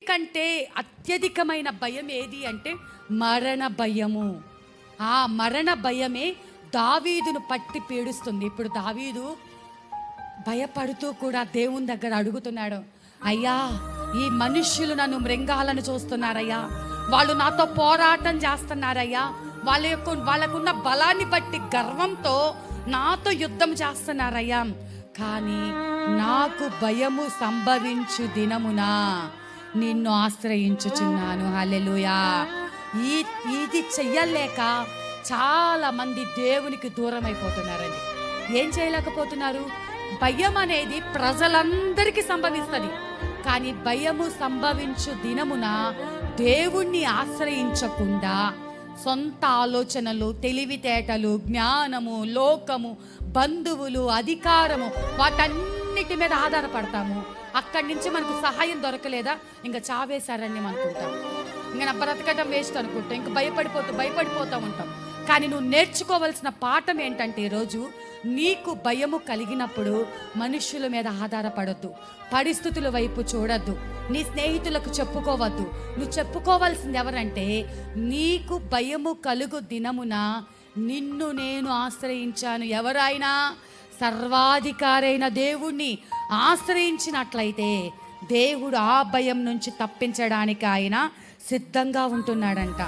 కంటే అత్యధికమైన భయం ఏది అంటే మరణ భయము. ఆ మరణ భయమే దావీదును పట్టి పీడిస్తుంది. ఇప్పుడు దావీదు భయపడుతూ కూడా దేవుని దగ్గర అడుగుతున్నాడు, అయ్యా ఈ మనుష్యులు నన్ను మృంగాలను చూస్తున్నారయ్యా, వాళ్ళు నాతో పోరాటం చేస్తున్నారయ్యా, వాళ్ళకున్న బలాన్ని బట్టి గర్వంతో నాతో యుద్ధం చేస్తున్నారయ్యా, కానీ నాకు భయము సంభవించు దినమున నిన్ను ఆశ్రయించుచున్నాను. హల్లెలూయా. ఇది చెయ్యలేక చాలా మంది దేవునికి దూరం అయిపోతున్నారండి. ఏం చేయలేకపోతున్నారు? భయం అనేది ప్రజలందరికీ సంభవిస్తుంది, కానీ భయము సంభవించు దినమున దేవుణ్ణి ఆశ్రయించకుండా సొంత ఆలోచనలు, తెలివితేటలు, జ్ఞానము, లోకము, బంధువులు, అధికారము, వాటన్నిటి మీద ఆధారపడతాము. అక్కడి నుంచి మనకు సహాయం దొరకలేదా, ఇంకా చావేశారని అనుకుంటాం, ఇంకా నా బ్రతకటం వేస్ట్ అనుకుంటాం, ఇంకా భయపడిపోతూ ఉంటాం. కానీ నువ్వు నేర్చుకోవాల్సిన పాఠం ఏంటంటే, ఈరోజు నీకు భయము కలిగినప్పుడు మనుష్యుల మీద ఆధారపడొద్దు, పరిస్థితుల వైపు చూడొద్దు, నీ స్నేహితులకు చెప్పుకోవద్దు. నువ్వు చెప్పుకోవాల్సింది ఎవరంటే, నీకు భయము కలుగు దినమున నిన్ను నేను ఆశ్రయించాను. ఎవరైనా సర్వాధికారైన దేవుణ్ణి ఆశ్రయించినట్లయితే దేవుడు ఆ భయం నుంచి తప్పించడానికి ఆయన సిద్ధంగా ఉంటున్నాడంట.